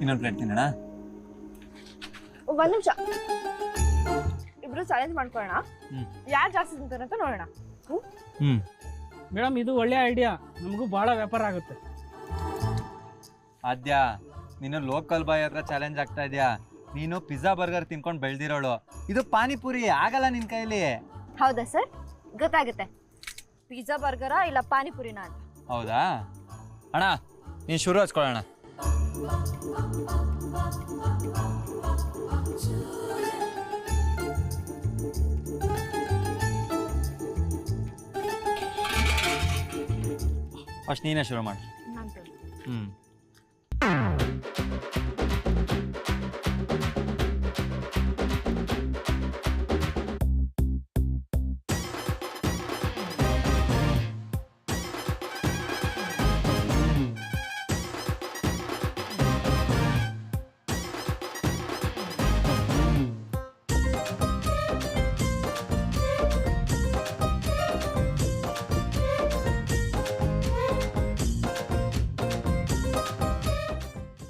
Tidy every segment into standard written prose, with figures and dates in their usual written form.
ಇನ್ನೊಂದು ಪ್ಲೇಟ್ ತಿನ್ನೋಣ. ಒಂದು ನಿಮಿಷ, ಇಬ್ರು ಚಾಲೆಂಜ್ ಮಾಡ್ಕೊಳ್ಳೋಣ. ಯಾರು ಜಾಸ್ತಿ ತಿಂತಾರೆ ಅಂತ ನೋಡೋಣ. ಮೇಡಮ್, ಇದು ಒಳ್ಳೆ ಐಡಿಯಾ, ನಮಗೂ ಭಾಳ ವ್ಯಾಪಾರ ಆಗುತ್ತೆ. ಆದ್ಯಾ, ನೀನು ಲೋಕಲ್ ಬಾಯ್ ಹತ್ರ ಚಾಲೆಂಜ್ ಆಗ್ತಾ ಇದೆಯಾ? ನೀನು ಪಿಜ್ಜಾ ಬರ್ಗರ್ ತಿನ್ಕೊಂಡು ಬೆಳೆದಿರೋಳು, ಇದು ಪಾನಿಪುರಿ ಆಗಲ್ಲ ನಿನ್ ಕೈಲಿ. ಹೌದಾ ಸರ್? ಗೊತ್ತಾಗುತ್ತೆ ಪಿಜ್ಜಾ ಬರ್ಗರಾ ಇಲ್ಲ ಪಾನಿಪುರಿನ ಅಂತ. ಹೌದಾ ಅಣ್ಣ, ನೀನು ಶುರು ಹಚ್ಕೊಳ್ಳೋಣ. ಫಸ್ಟ್ ನೀನೇ ಶುರು ಮಾಡಿ.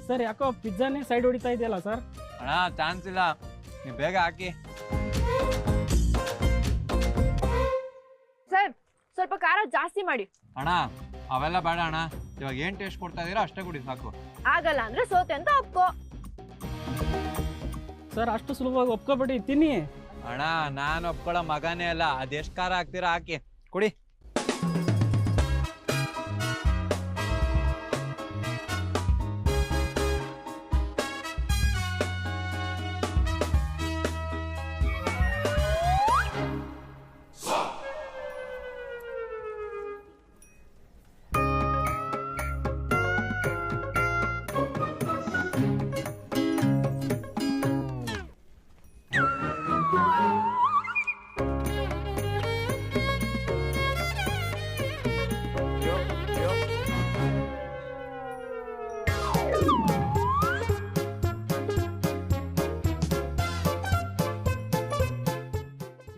ಸರ್, ಯಾಕೋ ಪಿಜ್ಜಾನೇ ಸೈಡ್ ಹೊಡಿತಾ ಇದೆಯಲ್ಲ ಸರ್? ಅಣ್ಣ, ಚಾನ್ಸ್ ಇಲ್ಲ, ನೀವು ಬೇಗ ಹಾಕಿ. ಸರ್, ಸ್ವಲ್ಪ ಖಾರ ಜಾಸ್ತಿ ಮಾಡಿ. ಅಣ್ಣ, ಅವೆಲ್ಲ ಬೇಡ ಅಣ್ಣ, ಇವಾಗ ಏನ್ ಟೇಸ್ಟ್ ಕೊಡ್ತಾ ಇದೀರಾ ಅಷ್ಟೇ ಕುಡಿ ಸಾಕು. ಆಗಲ್ಲ ಅಂದ್ರೆ ಸೋತೆ ಅಂತ ಒಪ್ಕೋ. ಸರ್, ಅಷ್ಟು ಸುಲಭವಾಗಿ ಒಪ್ಕೋಬೇಡಿ, ತಿನ್ನಿ. ಅಣ್ಣ, ನಾನು ಒಪ್ಕೊಳ್ಳೋ ಮಗನೇ ಅಲ್ಲ, ಅದೆಷ್ಟು ಖಾರ ಹಾಕ್ತೀರಾ ಹಾಕಿ ಕುಡಿ.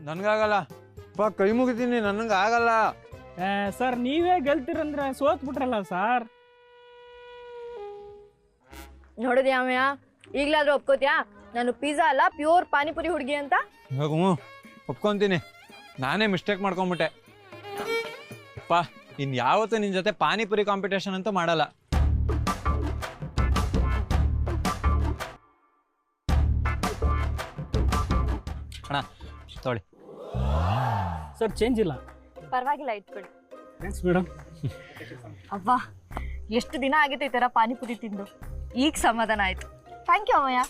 ನನ್ಗಾಗಲ್ಲ, ಕೈ ಮುಗಿತೀನಿ, ನನಗಾಗಲ್ಲ. ಸರ್, ನೀವೇ ಗೆಲ್ತೀರಂದ್ರೆ ಸೋತ್ ಬಿಟ್ರಲ್ಲ ಸರ್. ನೋಡಿದ್ಯಾ ಅಮ್ಮಯ್ಯ, ಈಗ್ಲಾದ್ರೂ ಒಪ್ಕೋತ್ಯಾ ನಾನು ಪಿಜ್ಜಾ ಅಲ್ಲ ಪ್ಯೂರ್ ಪಾನಿಪುರಿ ಹುಡುಗಿ ಅಂತ? ಒಪ್ಕೊಂತೀನಿ, ನಾನೇ ಮಿಸ್ಟೇಕ್ ಮಾಡ್ಕೊಂಬಿಟ್ಟೆ. ಇನ್ ಯಾವತ್ತೂ ನಿನ್ ಜೊತೆ ಪಾನಿಪುರಿ ಕಾಂಪಿಟೇಷನ್ ಅಂತೂ ಮಾಡಲ್ಲ. ಅಣ್ಣ ತೊಳಿ. ಸರ್, ಚೇಂಜ್ ಇಲ್ಲ. ಪರವಾಗಿಲ್ಲ, ಇಟ್ಕೊಳ್ಳಿ. Thanks madam. ಅವ್ವಾ, ಎಷ್ಟು ದಿನ ಆಗಿತ್ತು ಈ ತರ ಪಾನಿಪುರಿ ತಿಂದು, ಈಗ ಸಮಾಧಾನ ಆಯ್ತು. ಥ್ಯಾಂಕ್ ಯು ಅಮ್ಮಯ್ಯ.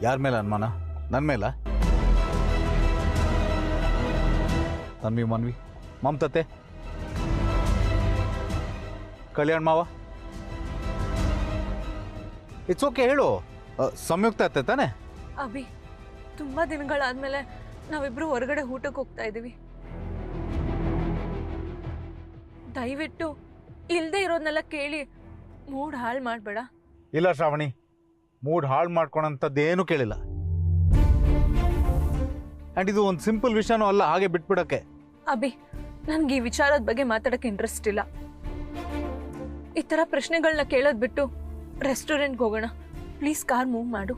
ಯಾರ ಮೇಲೆ ಅನುಮಾನ? ನನ್ನ ಮೇಲ? ತನ್ವಿ, ಮನ್ವಿ, ಮಮತತೆ, ಕಲ್ಯಾಣ್ ಮಾವ, ಇಟ್ಸ್ ಓಕೆ, ಹೇಳು. ಸಂಯುಕ್ತ ಅತ್ತೆ ತಾನೆ? ಅಭಿ, ತುಂಬಾ ದಿನಗಳಾದ್ಮೇಲೆ ನಾವಿಬ್ರು ಹೊರಗಡೆ ಊಟಕ್ಕೆ ಹೋಗ್ತಾ ಇದೀವಿ. ದಯವಿಟ್ಟು ಇಲ್ದೇ ಇರೋದನ್ನೆಲ್ಲ ಕೇಳಿ ಮೂಡ್ ಹಾಳು ಮಾಡಬೇಡ. ಇಲ್ಲ ಶ್ರಾವಣಿ, ಮೂಡ್ ಹಾಳು ಮಾಡ್ಕೊಳಂಥದ್ದೇನು ಕೇಳಿಲ್ಲ. ಆ್ಯಂಡ್ ಇದು ಒಂದು ಸಿಂಪಲ್ ವಿಷಯನೂ ಅಲ್ಲ, ಹಾಗೆ ಬಿಟ್ಬಿಡಕ್ಕೆ. ಅಭಿ, ನನ್ಗೆ ಈ ವಿಚಾರದ ಬಗ್ಗೆ ಮಾತಾಡಕ್ಕೆ ಇಂಟ್ರೆಸ್ಟ್ ಇಲ್ಲ. ಈ ಥರ ಪ್ರಶ್ನೆಗಳನ್ನ ಕೇಳೋದು ಬಿಟ್ಟು ರೆಸ್ಟೋರೆಂಟ್ಗೆ ಹೋಗೋಣ ಪ್ಲೀಸ್. ಕಾರ್ ಮೂವ್ ಮಾಡು.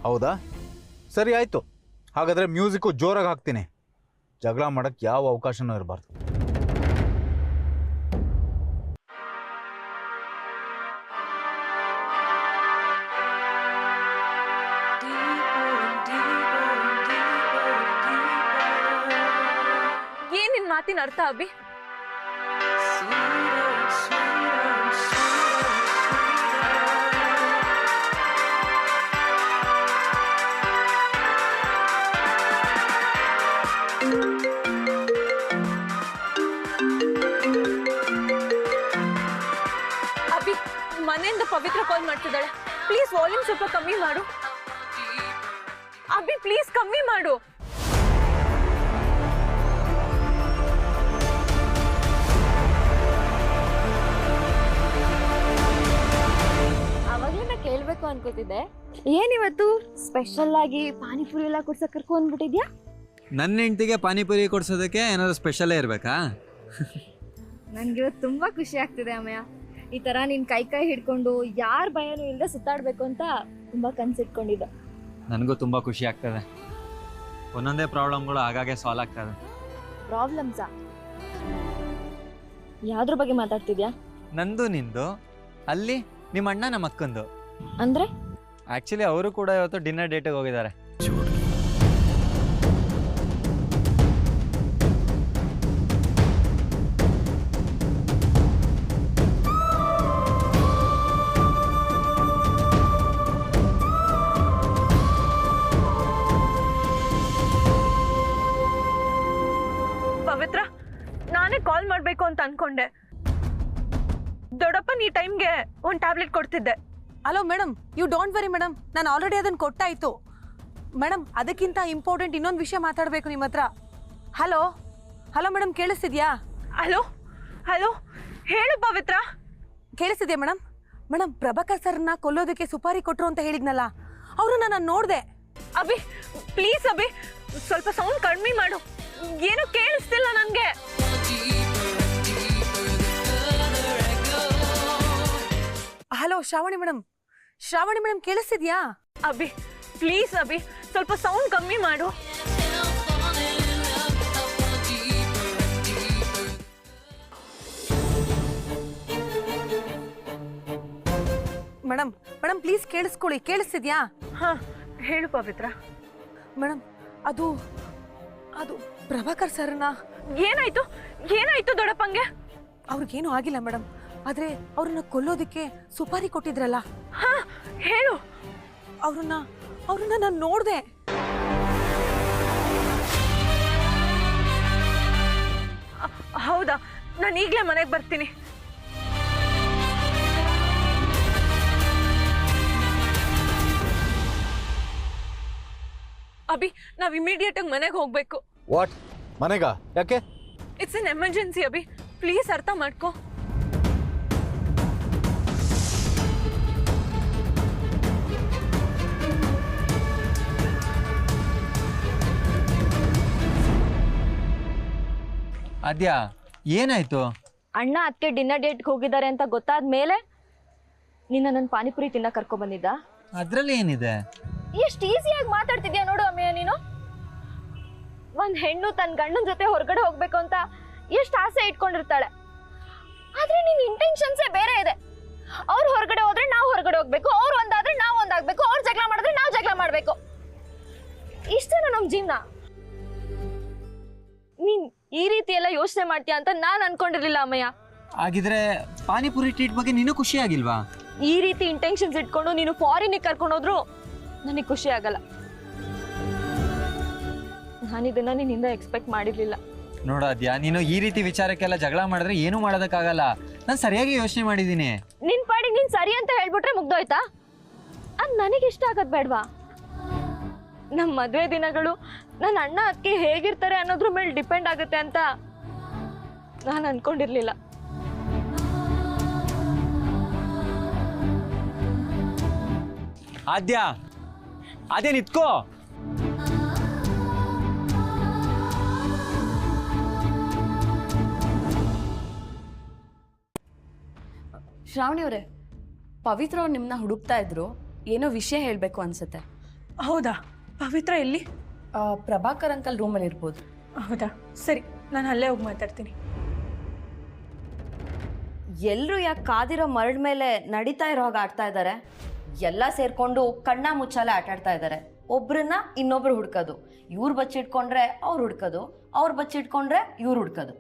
ಹೌದಾ? ಸರಿ ಆಯಿತು. ಹಾಗಾದರೆ ಮ್ಯೂಸಿಕ್ಕು ಜೋರಾಗಿ ಹಾಕ್ತೀನಿ. ಜಗಳ ಮಾಡೋಕ್ಕೆ ಯಾವ ಅವಕಾಶನೂ ಇರಬಾರ್ದು. ಏನ್ ನಿನ್ ಮಾತಿನ ಅರ್ಥ ಅಭಿ? ಅಭಿ, ಮನೆಯಿಂದ ಪವಿತ್ರ ಕಾಲ್ ಮಾಡ್ತಿದ್ದಾಳೆ. ಪ್ಲೀಸ್ ವಾಲ್ಯೂಮ್ ಸ್ವಲ್ಪ ಕಮ್ಮಿ ಮಾಡು. ಅಭಿ, ಪ್ಲೀಸ್ ಕಮ್ಮಿ ಮಾಡು. ಅವಾಗ್ಲೇ ಕೇಳ್ಬೇಕು ಅನ್ಕೋತಿದ್ದೆ, ಏನಿವತ್ತು ಸ್ಪೆಷಲ್ ಆಗಿ ಪಾನಿಪುರಿ ಎಲ್ಲ ಕೊಡ್ಸಕ್ ಕರ್ಕೊಂಡ್ಬಿಟ್ಟಿದ್ಯಾ? ನನ್ನ ಹೆಂಡ್ತಿಗೆ ಪಾನಿಪುರಿ ಕೊಡ್ಸೋದಕ್ಕೆ ಏನಾದ್ರು ಸ್ಪೆಷಲೇ ಇರಬೇಕಾ? ನನಗಿವತ್ತು ತುಂಬ ಖುಷಿ ಆಗ್ತಿದೆ ಅಮ್ಮಯ್ಯ. ಈ ಥರ ನಿನ್ನ ಕೈ ಹಿಡ್ಕೊಂಡು ಯಾರ ಭಯನೂ ಇಲ್ಲದೆ ಸುತ್ತಾಡಬೇಕು ಅಂತ ತುಂಬ ಕನಸಿಟ್ಕೊಂಡಿದ್ದೆ. ನನಗೂ ತುಂಬ ಖುಷಿ ಆಗ್ತದೆ. ಒಂದೊಂದೇ ಪ್ರಾಬ್ಲಮ್ಗಳು ಆಗಾಗ್ಗೆ ಸಾಲ್ವ್ ಆಗ್ತವೆ. ಪ್ರಾಬ್ಲಮ್ಸಾ? ಯಾವ್ದ್ರ ಬಗ್ಗೆ ಮಾತಾಡ್ತಿದ್ಯಾ? ನಂದು ನಿಂದು, ಅಲ್ಲಿ ನಿಮ್ಮ ಅಣ್ಣ ನಮ್ಮ ಅಕ್ಕಂದು. ಅಂದರೆ ಆ್ಯಕ್ಚುಲಿ ಅವರು ಕೂಡ ಇವತ್ತು ಡಿನ್ನರ್ ಡೇಟಿಗೆ ಹೋಗಿದ್ದಾರೆ. ಪವಿತ್ರ, ನಾನೇ ಕಾಲ್ ಮಾಡಬೇಕು ಅಂತ ಅನ್ಕೊಂಡೆ. ದೊಡ್ಡಪ್ಪನ ಈ ಟೈಮ್ಗೆ ಒಂದು ಟ್ಯಾಬ್ಲೆಟ್ ಕೊಡ್ತಿದ್ದೆ. Hello madam, you don't worry madam, ನಾನು ಆಲ್ರೆಡಿ ಅದನ್ನು ಕೊಟ್ಟಾಯಿತು ಮೇಡಮ್. ಅದಕ್ಕಿಂತ ಇಂಪಾರ್ಟೆಂಟ್ ಇನ್ನೊಂದು ವಿಷಯ ಮಾತಾಡಬೇಕು ನಿಮ್ಮ ಹತ್ರ. ಹಲೋ ಹಲೋ ಮೇಡಮ್, ಕೇಳಿಸ್ತಿದ್ಯಾ? ಹಲೋ ಹಲೋ, ಹೇಳು ಪವಿತ್ರ. ಕೇಳಿಸ್ತಿದ್ಯಾ ಮೇಡಮ್? ಮೇಡಮ್, ಪ್ರಭಾಕರ್ ಸರ್ನ ಕೊಲ್ಲೋದಕ್ಕೆ ಸುಪಾರಿ ಕೊಟ್ಟರು ಅಂತ ಹೇಳಿದ್ನಲ್ಲ, ಅವ್ರನ್ನ ನಾನು ನೋಡಿದೆ. ಅಭಿ ಪ್ಲೀಸ್ ಅಭಿ, ಸ್ವಲ್ಪ ಸೌಂಡ್ ಕಡಿಮೆ ಮಾಡು, ಏನು ಕೇಳಿಸ್ತಿಲ್ಲ ನನಗೆ. Hello Shravani madam, Shravani madam ಕೇಳಿಸ್ತಿದ್ಯಾ? ಅಭಿ ಪ್ಲೀಸ್ ಅಭಿ, ಸ್ವಲ್ಪ ಸೌಂಡ್ ಕಮ್ಮಿ ಮಾಡು. ಮೇಡಮ್ ಮೇಡಮ್ ಪ್ಲೀಸ್ ಕೇಳಿಸ್ಕೊಳ್ಳಿ. ಕೇಳಿಸ್ತಿದ್ಯಾ? ಹಾ ಹೇಳು ಪವಿತ್ರ. ಮೇಡಮ್, ಅದು ಅದು ಪ್ರಭಾಕರ್ ಸರ್ನ. ಏನಾಯ್ತು ಏನಾಯ್ತು ದೊಡ್ಡಪ್ಪಂಗೆ? ಅವ್ರಿಗೇನು ಆಗಿಲ್ಲ ಮೇಡಮ್, ಆದ್ರೆ ಅವ್ರನ್ನ ಕೊಲ್ಲೋದಕ್ಕೆ ಸುಪಾರಿ ಕೊಟ್ಟಿದ್ರಲ್ಲ. ಹಾ ಹೇಳು. ಅವ್ರನ್ನ ನಾನು ನೋಡ್ದೆ. ಹೌದಾ? ನಾನು ಈಗಲೇ ಮನೆಗೆ ಬರ್ತೀನಿ. ಅಭಿ, ನಾವ್ ಇಮಿಡಿಯೇಟ್ ಆಗಿ ಮನೆಗೆ ಹೋಗ್ಬೇಕು. ವಾಟ್? ಮನೆಗಾ? ಯಾಕೆ? It's an emergency Abhi, please ಅರ್ಥ ಮಾಡ್ಕೋ. ಅದ್ಯಾ, ಏನಾಯ್ತು? ಅಣ್ಣ ಅದಕ್ಕೆ ಡಿನ್ನರ್ ಡೇಟ್ಗೆ ಹೋಗಿದ್ದಾರೆ ಅಂತ ಗೊತ್ತಾದ ಮೇಲೆ ನಿನ್ನ ನನ್ನ ಪಾನಿಪುರಿ ತಿನ್ನ ಕರ್ಕೊ ಬಂದಿದ್ದ. ಅದ್ರಲ್ಲಿ ಏನಿದೆ? ಎಷ್ಟು ಈಸಿಯಾಗಿ ಮಾತಾಡ್ತಿದ್ಯಾ ನೋಡು ಅಮ್ಮಯ್ಯ ನೀನು. ಒಂದ್ ಹೆಣ್ಣು ತನ್ನ ಗಂಡನ ಜೊತೆ ಹೊರಗಡೆ ಹೋಗ್ಬೇಕು ಅಂತ ಎಷ್ಟು ಆಸೆ ಇಟ್ಕೊಂಡಿರ್ತಾಳೆ, ಆದ್ರೆ ನಿನ್ ಇಂಟೆನ್ಷನ್ಸೇ ಬೇರೆ ಇದೆ. ಅವ್ರು ಹೊರಗಡೆ ಹೋದ್ರೆ ನಾವು ಹೊರಗಡೆ ಹೋಗ್ಬೇಕು, ಅವ್ರು ಒಂದಾದ್ರೆ ನಾವು ಒಂದಾಗ್ಬೇಕು, ಅವ್ರು ಜಗಳ ಮಾಡಿದ್ರೆ ನಾವು ಜಗಳ ಮಾಡ್ಬೇಕು. ಇಷ್ಟೇನ ನಮ್ ಜೀವನ? ನೀನ್ ಈ ರೀತಿ ಎಲ್ಲ ಯೋಚನೆ ಮಾಡ್ತೀಯ ಅಂತ ನಾನ್ ಅನ್ಕೊಂಡಿರ್ಲಿಲ್ಲ ಅಮ್ಮಯ್ಯ. ಹಾಗಿದ್ರೆ ಪಾನಿಪುರಿ ಟ್ರೀಟ್ ಬಗ್ಗೆ ನೀನು ಖುಷಿ ಆಗಿಲ್ವಾ? ಈ ರೀತಿ ಇಂಟೆನ್ಷನ್ಸ್ ಇಟ್ಕೊಂಡು ನೀನು ಫಾರಿನಿಗೆ ಕರ್ಕೊಂಡೋದ್ರು ನನಗೆ ಖುಷಿ ಆಗಲ್ಲ. ನಾನಿದನ್ನ ನಿನ್ನಿಂದ ಎಕ್ಸ್ಪೆಕ್ಟ್ ಮಾಡಿರ್ಲಿಲ್ಲ. ನೋಡೋದ್ಯಾ, ನೀನು ಈ ರೀತಿ ವಿಚಾರಕ್ಕೆಲ್ಲ ಜಗಳ ಮಾಡಿದ್ರೆ ಏನೂ ಮಾಡೋದಕ್ಕಾಗಲ್ಲ. ನಾನು ಸರಿಯಾಗಿ ಯೋಚನೆ ಮಾಡಿದ್ದೀನಿ. ನಿನ್ ಪಾಡಿಗೆ ನೀನ್ ಸರಿ ಅಂತ ಹೇಳ್ಬಿಟ್ರೆ ಮುಗ್ದೋಯ್ತಾ? ಅದ್ ನನಗೆ ಇಷ್ಟ ಆಗದ್ ಬೇಡ್ವಾ? ನಮ್ಮ ಮದುವೆ ದಿನಗಳು ನನ್ನ ಅಣ್ಣ ಅದಕ್ಕೆ ಹೇಗಿರ್ತಾರೆ ಅನ್ನೋದ್ರ ಮೇಲೆ ಡಿಪೆಂಡ್ ಆಗುತ್ತೆ ಅಂತ ನಾನು ಅನ್ಕೊಂಡಿರ್ಲಿಲ್ಲ. ಅದೇ ನಿತ್ಕೋ. ಶ್ರಾವಣಿ ಅವರೇ, ಪವಿತ್ರ ಅವ್ರು ನಿಮ್ಮನ್ನ ಹುಡುಕ್ತಾ ಇದ್ರು, ಏನೋ ವಿಷಯ ಹೇಳಬೇಕು ಅನ್ಸುತ್ತೆ. ಹೌದಾ? ಪವಿತ್ರ ಎಲ್ಲಿ? ಪ್ರಭಾಕರ್ ಅಂಕಲ್ ರೂಮಲ್ಲಿ ಇರ್ಬೋದು. ಹೌದಾ, ಸರಿ, ನಾನು ಅಲ್ಲೇ ಹೋಗಿ ಮಾತಾಡ್ತೀನಿ. ಎಲ್ಲರೂ ಯಾಕೆ ಕಾದಿರೋ ಮರಡ್ ಮೇಲೆ ನಡೀತಾ ಇರೋ ಹಾಗೆ ಆಡ್ತಾ ಇದ್ದಾರೆ? ಎಲ್ಲ ಸೇರ್ಕೊಂಡು ಕಣ್ಣ ಮುಚ್ಚಾಲೆ ಆಟಾಡ್ತಾ ಇದ್ದಾರೆ. ಒಬ್ರನ್ನ ಇನ್ನೊಬ್ರು ಹುಡ್ಕೋದು, ಇವ್ರು ಬಚ್ಚಿಟ್ಕೊಂಡ್ರೆ ಅವ್ರು ಹುಡ್ಕೋದು, ಅವ್ರು ಬಚ್ಚಿಟ್ಕೊಂಡ್ರೆ ಇವ್ರು ಹುಡ್ಕೋದು.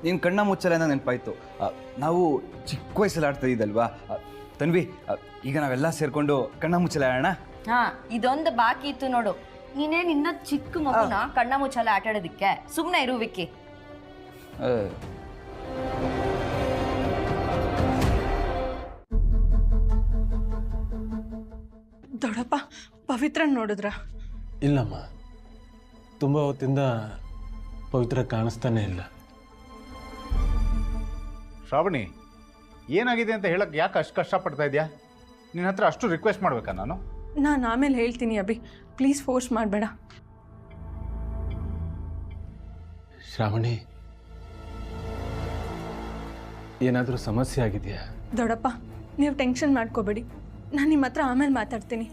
ನೀನು ಕಣ್ಣ ಮುಚ್ಚಲೆನ ನೆನಪಾಯ್ತು. ನಾವು ಚಿಕ್ಕ ವಯಸ್ಸಲ್ಲಿ ಆಡ್ತಾ ಇದ್ದಲ್ವಾ ತನ್ವಿ, ಈಗ ನಾವೆಲ್ಲ ಸೇರ್ಕೊಂಡು ಕಣ್ಣ ಮುಚ್ಚಲೆ ಆಡೋಣ. ಹಾ, ಇದೊಂದು ಬಾಕಿ ಇತ್ತು ನೋಡು. ನೀನೇನ್ ಇನ್ನ ಚಿಕ್ಕ ಮಗುನ ಕಣ್ಣ ಮುಚ್ಚಾಲೆ ಆಟಾಡೋದಿಕ್ಕೆ? ಸುಮ್ಮನೆ ಇರು ವಿಕ್ಕಿ. ದೊಡ್ಡಪ್ಪ, ಪವಿತ್ರ ನೋಡಿದ್ರ? ಇಲ್ಲಮ್ಮ, ತುಂಬ ಹೊತ್ತಿಂದ ಪವಿತ್ರ ಕಾಣಿಸ್ತಾನೆ ಇಲ್ಲ. ಶ್ರಾವಣಿ, ಏನಾಗಿದೆ ಅಂತ ಹೇಳಕ್ಕೆ ಯಾಕೆ ಅಷ್ಟು ಕಷ್ಟಪಡ್ತಾ ಇದೆಯಾ? ನಿನ್ನ ಹತ್ರ ಅಷ್ಟು ರಿಕ್ವೆಸ್ಟ್ ಮಾಡಬೇಕಾ ನಾನು? ನಾನು ಆಮೇಲೆ ಹೇಳ್ತೀನಿ ಅಭಿ, ಪ್ಲೀಸ್ ಫೋರ್ಸ್ ಮಾಡಬೇಡ. ಶ್ರಾವಣಿ, ಏನಾದರೂ ಸಮಸ್ಯೆ ಆಗಿದೆಯಾ? ದೊಡ್ಡಪ್ಪ, ನೀವು ಟೆನ್ಷನ್ ಮಾಡ್ಕೋಬೇಡಿ, ನಾನು ನಿಮ್ಮ ಹತ್ರ ಆಮೇಲೆ ಮಾತಾಡ್ತೀನಿ.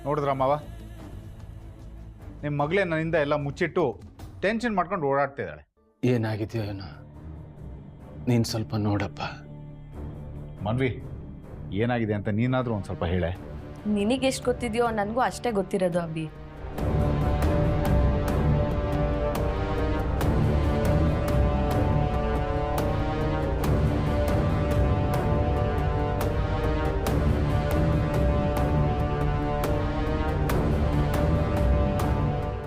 ನೋಡಿದ್ರ ಮಾವ, ನಿಮ್ಮ ಮಗಳೇ ನನ್ನಿಂದ ಎಲ್ಲ ಮುಚ್ಚಿಟ್ಟು ಟೆನ್ಷನ್ ಮಾಡ್ಕೊಂಡು ಓಡಾಡ್ತಿದ್ದಾಳೆ. ಏನಾಗಿದೆಯೋ ಏನೋ, ನೀನು ಸ್ವಲ್ಪ ನೋಡಪ್ಪ. ಮನ್ವಿ, ಏನಾಗಿದೆ ಅಂತ ನೀನಾದರೂ ಒಂದು ಸ್ವಲ್ಪ ಹೇಳೆ. ನಿನಗೆಷ್ಟು ಗೊತ್ತಿದೆಯೋ ನನಗೂ ಅಷ್ಟೇ ಗೊತ್ತಿರೋದು ಅಭಿ.